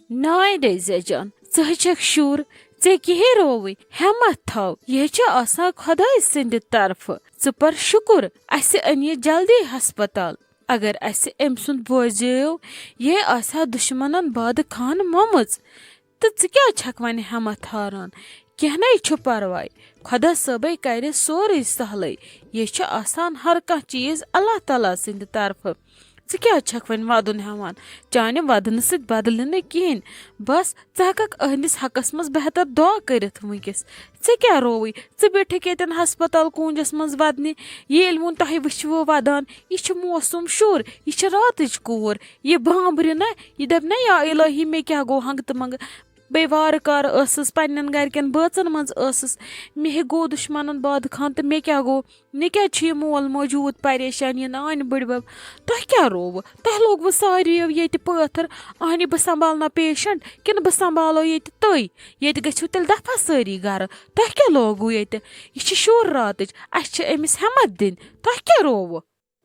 Nine Zajan, such a sure, take heroe, hammer thou, yecha asa Khodai send tarf, super shukur, I say any jaldi hospital. अगर अस अम सुंद बोझो ये आसा दुश्मनन बाद खान मोमज तो क्या छक वन हमत हारान कह नु परवाय खुदा सबे कर सोरे सहल ये आसान हर कह चीज अल्लाह ताला सिंद तरफ क्या छक वन वदन हेवान चाने वदन सत बदल न कहें बस हक अहंदिस हकस मज बेहतर दुआ करित वंकस क्या रोवई बैठक ये हस्पताल कूंजस मज वदन ये वोन तह वो वदान यह मौसम शुर यह रात कूर यह बांबर ना यह दप ना या इलाही मे क्या गो हंग तो मंग बे वार कार पन्न गरकन बचन मज मे गो दुश्मन बाद खान तो मे क्या गो मे क्या मोल मौजूद परेशान यह आन बड़बब तह क्या रोव तह लोग सारियो ये पत्थर आन बह संभालना पेशेंट कि बह संभालो ये तई ये गो तेल दफा सारी गर तह क्या लोगू ये यह शुर रात अमिस हिम्मत दिन तह क्या रोव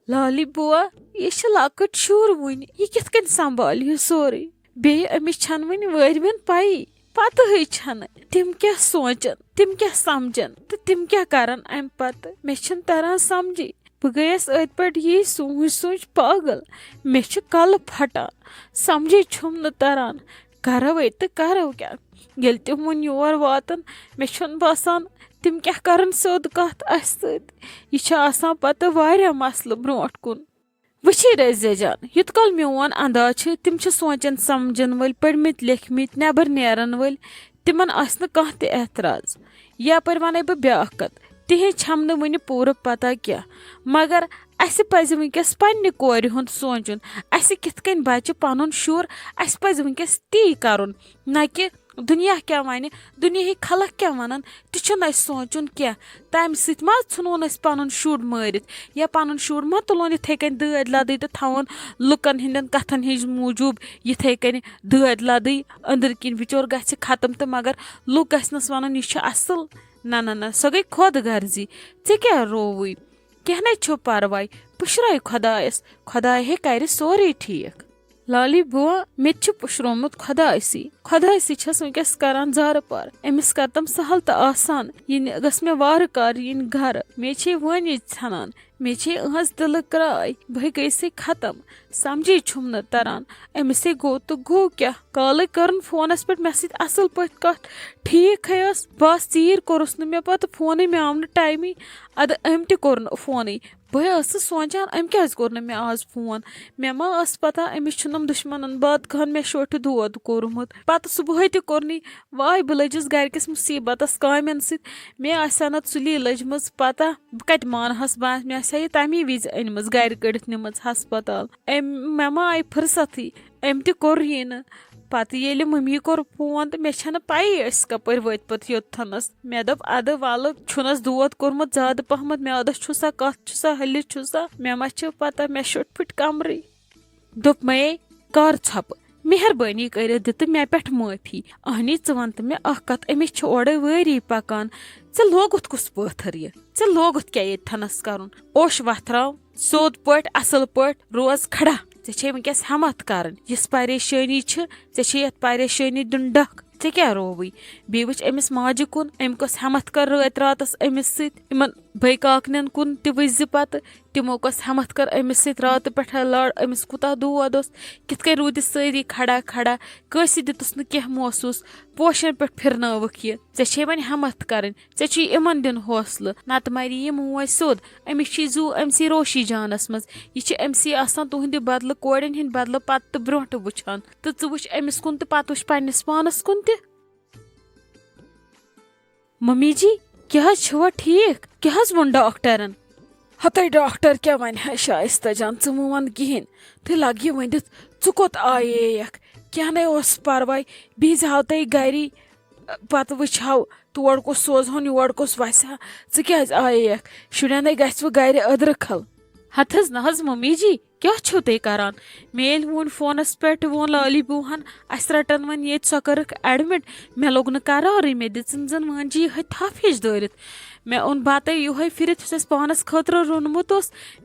लाली बुआ यह लकट शुर वन यह कित संभाल यह सोरे बे अमिस छन वन वरवन पाई पत छन तिम क्या सोचन तिम क्या समझन तो तिम क्या करन अम पत मे छन तरह समझी बह गयस अत पे ये सोच सोच पागल मे कल फटान समझे छुम न तरन करो तो करो क्या ये तम वन योर वातन मे छन बसान तिम क्या करन सोद कत अस सह पत वारिया मसल ब्रोट कुन वची रजे जान युत कल मोन अंदाज तिम सोचन समझन वल पढ़मित लेखमित नबर नेरन वल तिमन आसन कह ते एतराज यापर वन बह ब्या कत तिह छम न वन पूरा पता क्या मगर अस पज वंकस पन्ने कोर हुंद सोचुन अस कित कन बच पनुन शुर अस पज वंकस ती करुन न कि दुनिया क्या वन दुनिया खलक क्या वन तह सोचुन क्या तम सत मा पन शुर मारित या पन शुर मा तुलोन इथे कन दद लद तो थवन लुकन हिंदन कथन हिज मूजूब इथे कन दद लद अंदर किन बिचोर गछ खत्म तो मगर लुक गस वन यह असल ना ना ना सो गई खुद गर्जी ऐ क्या रोवुई कह न परवाय पुशराय खुदायस खुदाय हे कर सोरे ठीक लाली बुआ मे पुशरोमुत खुदायसी छस वंकस करान जार पार अमिस कर तम सहल तो आसान यह गस मे वार कार इन घर मे वन षान मे अहज दिल कराय बह गई से खत्म समझी छुम न तरन अमिस गो तो गो क्या काल करन फोनस पे मे सत असल पट कत ठीक है बस चीर कोरस न मे पत फोन मे आव न टाइम अद अम त कोर फोन बह सोचान अम क्या कोर न मे आज फोन मे मा पता अमिस छुनम दुश्मन बाद खान मे शोठ दोद कोरमुत पत सुबह त कोरनी वाय बह लजस गरकिस मुसीबतस कामन सत मे आसान सुली लजम पता बह कत मानहस बस मे ये तमी विज अनम गर कड़ित निम हस्पताल मे मा आई फुर्सत अम त कोर ये न पत ये मम्मी कोर फोन तो मे पाई कपर वत पत योथनस मे दप अद वल छुनस दोद कोरमुत ज्यादा पहमत मे अदस छुसा कत छुसा हलिस छुसा मे मा पता मे शुट फिट कमरे दोप मे कर छप मेहरबानी कर दित मे पे माफी अहनी वन तो मे कत अमिस ओड़े वरी पकान लोगुत कुस पत्थर यह लोगुत क्या थनस कर ओश वथराव सोद पट असल पट रोज खड़ा ऐ वंकस हिम्मत कर इस परेशानी ऐ परेशानी दिन डक ऐ क्या रोवई बे वच अमिस माज कुन अम कस हिम्मत कर रात रातस अमिस सत भई काकन कुन तज पत तिमो कस हिम्मत कर अमिस सत रात पे लड़ अमिस कूता दोद कित कन रूद सारी खड़ा खड़ा कंसी दितुस न कह महसूस पोशन पे फिरनवक यह ऐ वन हिम्मत कर इन दिन हौसला नत मरी यह मोज सोद अमिस जू अमसी रोशी जानस मज यह अमसी आसान तुहद बदल कोड़न हिंद बदल पत ब्रोह वुचान तो च वुच अमिस कुन तो पत वुच पन्निस पानस कुन ते मम्मी जी क्या छुआ ठीक क्या वोन डॉक्टरन हते डॉक्टर क्या वन शाइस्ता जान च वन कहें तो लग यह वनित च कोत आयेक क्या न परवाय बीज हाव तय गरी पत वुचहाव तोड़ कुस सोजहन योड़ कुस वसा च क्या आयेक शुरन गस गर अदरखल हथस नहज मम्मी जी क्या छो ते करान मेल वोन फोनस पे वोन लाली बुहन अस रटन वन ये सो करक एडमिट मे लोग न करार मे दिसन जन वन जी थप हिश दरित मे ओन बतै योहै फिरित यस पानस खतर रोनमुत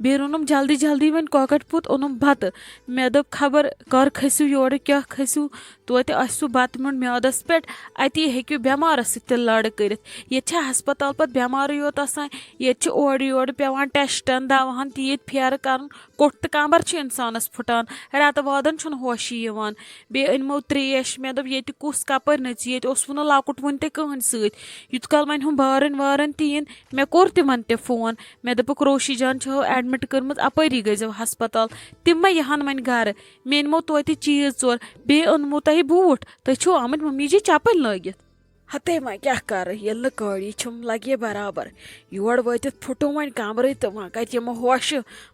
बे रोनम जल्दी जल्दी वन कॉकट पुत ओनम बत मे दोप खबर कर खसू योर क्या खसू तोते आसू बत मुंड म्यादस पे अति हेक्यू बेमारस सत लड़ कर ये हस्पताल पे बेमार योत आसान ये ओर योर पेवान टेस्टन दवाहन तीत फेर कर कोट तो कमर इंसानस फुटान रेत वादन होशी यवान बे अनमो त्रेश मे दोप ये कुस कपर नच ये वो लकुट वन ते कहन सत युत काल वन हम बारन वारन तीन मे कोर तिमन ते फोन मे दोपक रोशी जान छो एडमिट कर्मत अपरी गजो हस्पताल तिम मा यहान वन घर मे अनमो तोते चीज चोर बे अनमो तह बूट तुम आमत मम्मी जी चपल लगित हते मा क्या कर ये कड़ी छुम लगे बराबर योर वत फुटो वन कमर तो वह कत यम होश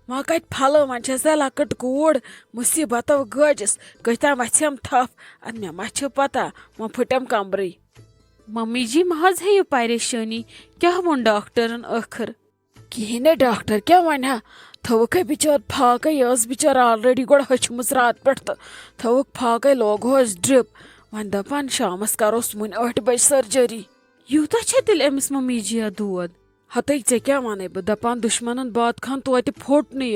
वह कत फल वे लकट कूड़ मुसीबतों गजस कता वम थप अद मे मा पता वह फुटम कमर मम्मी जी महज है परेशानी क्या वो डॉक्टरन आखिर कहें ना डॉक्टर क्या वन थवक बिचार फाक बिचार ऑलरेडी गोड़ हचम रात पे तो थवक फाक लोगोस ड्रिप वन दपान शामस करोस वन 8 बज सर्जरी यूता तेल अमिस मम्मी जी दोद हत ऐ क्या वन बह दपान दुश्मन बात खान तो फोट नी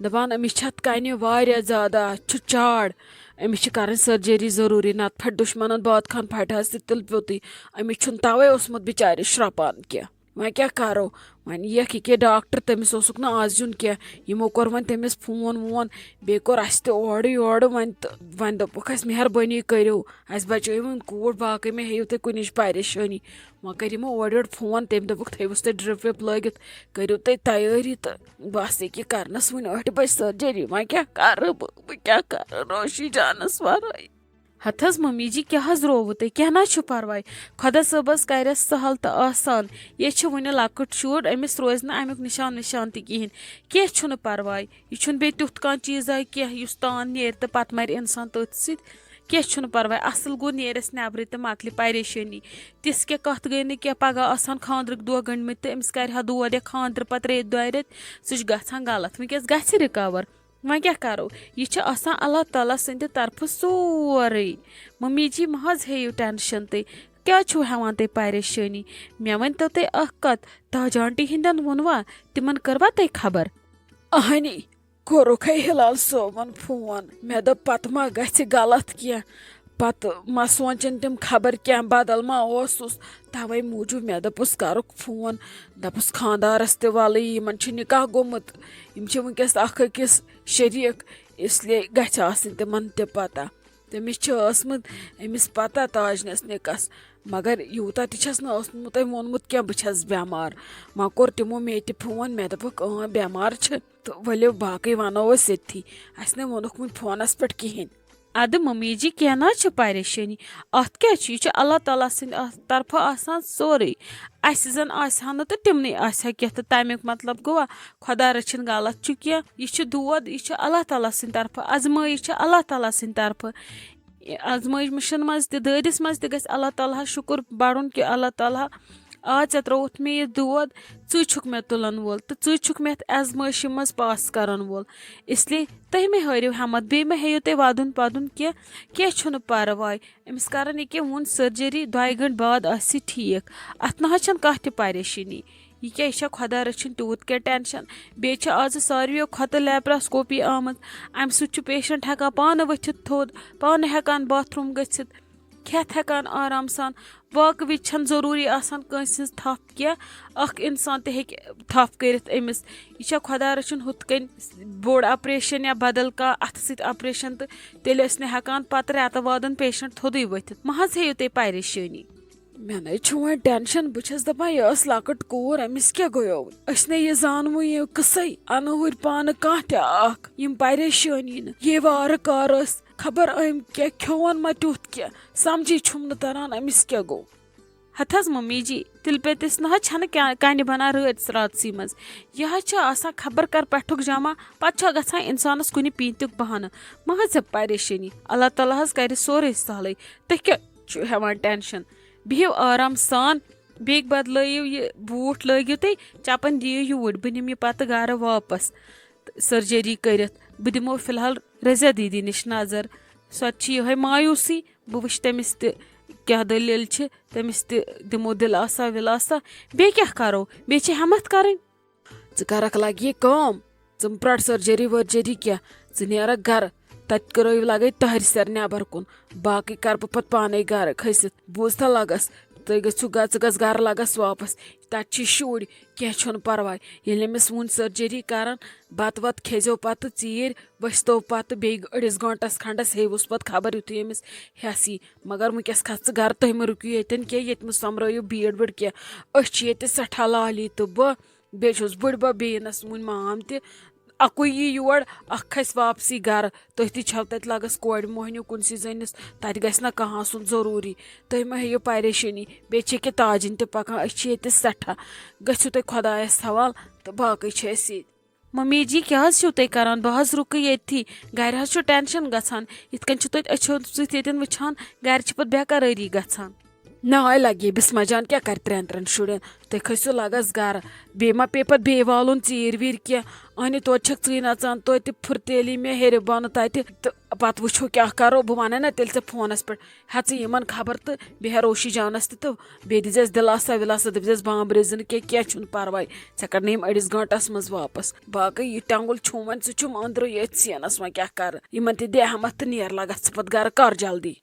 दपान अमिस कन वारिया ज्यादा चाड़ अमिस कर सर्जरी जरूरी नत फट दुश्मन बात खान फट तिल पोत अमिस तवे ओसमुत बिचार श्रपान क्या वह क्या करो वन ये डॉक्टर तमिस ना आज युन क्या यमो कोर वन तमिस फोन वोन बे कोर अस ओर योर वन दोपक मेहरबानी करो अस बचो वन कूड़ बाकी मे हेयू तुम कुछ परेशानी वह कर यमो ओर योर फोन तम दोपक थवस तुम ड्रिप विप लगित करो तुम तैयारी तो बस ये करनस वन 8 बज सर्जरी वह क्या कर बह क्या कर रोशी जानस वराई हथस मम्मी जी क्या रोव तुम क्या ना परवाय खुदा सबस कर सहल तो आसान ये वन लकुट शुर अमिस रोज ना अमुक निशान निशान तहन क्या परवाय यह बे तुथ कह चीज़ा क्या तान नेर तो पत मर इंसान तथ सह परवाय असल गो नेरस नबर तो मकल परेशानी तिस क्या कत गई ना क्या पगह आसान खानद्रक दह गंडमत तो अमिस कर दौद या खानद्र पे 2 रेत सह गल गलत वनकस ग रिकवर वह क्या करो यह अल्लाह ताला सद तरफ सोरे मम्मी जी महज हेयू टेंशन तुम क्या हेवान तुम परेशानी मे वन तो तुम कत ताज आंटी हिंदन वोनवा तिमन करवा तुम खबर अहनी कोरुख हिलाल सोबन फोन मे दप पत मा गि गलत क्या पत मा सोचन तम खबर क्या बदल मा ओसुस तवे मूजूब मे दपुस करुक फोन दपुस खानदारस ते वाले यमन निकाह गोमुत यम वनकस अकिस शरीक इसलिए गछ आसिन तिमन ते पता तमिस अमिस पता ताजनस निकस मगर यूता तस वोनमुत क्या बस बेमार वह कोर तिमो मे फोन मे दोपक बेमार तो वलो बाकी वनो ये अस ने वोनुक वो फोनस पे कहें अद मम्मी जी क्या ना परेशानी अत क्या यह अल्लाह ताला सद तरफ आसान सोरे अस जन आसान तो तिमन आसा क्या तो तमिक मतलब गोवा खुदा रचिन गलत क्या यह दोद यह अल्लाह ताला सद तरफ आजमाइश अल्लाह ताला सद तरफ आजमाइश मज ददिस मज गि अल्लाह ताला शुक्र बढ़न कि अल्लाह ताला आ ऐ त्रोथ मे यह दोद छुक मे तुलन वोल तो छुक मे आजमाइश मज पास करन वोल इसलिए तुम मे हरियो हिम्मत बे मे हेयू तुम वदन पदन क्या परवाय अमिस कर ये वोन सर्जरी 2 घंटे बाद आसि ठीक अत ना कह त परेशानी यह क्या खुदा रचिन तूत क्या टेंशन बे आज सारे खुद लेप्रोस्कोपी आमत अम सह पेशेंट हेकान पान वथित थोद पान हेकान बाथरूम गथित खेत हेकान आराम सान वाक विच जरूरी आसान कंस थप क्या अख इंसान ते हेक थप करित अमिस यह खुदा रचिन हुत कन बोड़ ऑपरेशन या बदल का अथ सत ऑपरेशन तो तेल हेकान पत रेत वादन पेशेंट थोदे वथित महज हेयू तुम परेशानी मे न वो टेंशन बस दपान यह लकट कूर अमिस क्या गयो ने यह जानव यह कसे अनहुर पान कह तम परेशानी न ये वार कार खबर अम क्या खोन मा तुथ क्या समझी छुम न तरन अमिस क्या गो हथस मम्मी जी तिल पे तिस ना कन बना रत रातसी मज यह खबर कर पेठुक जमा पे ग इंसानस कुन पीतुक बहाना महज परेशानी अल्लाह ताला कर सोरे सहल तुम क्या हेवान टेंशन बिहव आराम सान बे बदलयू यह बूट लगियो तुम चपन दियो यूर बह निम यह पे गर वापस सर्जरी कर बह दिमो फिलहाल रज़िया दीदी निश नजर सो यह मायूसी बह वुच तमिस क्या दलील छ तमिस दिमो दिलासा विलासा बे क्या करो बे छ हिम्मत करन करक लग ये काम ज़म प्रट सर्जरी वर्जरी क्या नेरक गर तत करो लगे तहर सर नबर कुन बाकी कर पत पाने गर खसित बूझता लगस तुम गस गर लगस वापस तत शुर कह परवाय यमिस वुन सर्जरी कर बत वत खेजो पत चीर वस्तो पत बे अड़िस गंटस खंडस हेवुस पत खबर युत यमिस हेस यी मगर वनकस खस गर तुम रुकियो ये ये समरो भीड़ वीड़ कह सठा लाली तो बह बेस बुढ़ बेनस वुन माम त अकु यी योर अख खस वापसी गर तुह तव तत लगस कोड़ मोहनियो कुनसी जनिस तत गस ना कहाँ आसन जरूरी तुम मा हेयो परेशानी बे के ताजिन त पकान ये सठा गु तुम खुदायस हवाल तो बाकी मम्मी जी क्या तुम करान बह रुक ये गर टेंशन गसान इत तुम अच्छो सत वुचान गर पे बेकरारी गसान नाय लगे बिस्मा जान क्या कर त्रेन शुरन तुम खसो लगस गर बे मा पे पे बे वालुन चीर वीर कह अन तो ची नचान तो फुर्तेली मे हेर बन तत पत वो क्या करो बह वन ना तेल फोनस पे इन खबर तो बे रोशी जानस तो बे दिस दिलासा विलासा दस बाम्ब्रिज क्या परवाय ऐ कड़ यम अड़िस गंटस मज वापस बाकी यह टंगुल छुम वन अंदर ये सीनस वह क्या कर इन दे हमत तो नेर लगस पे गर कर जल्दी।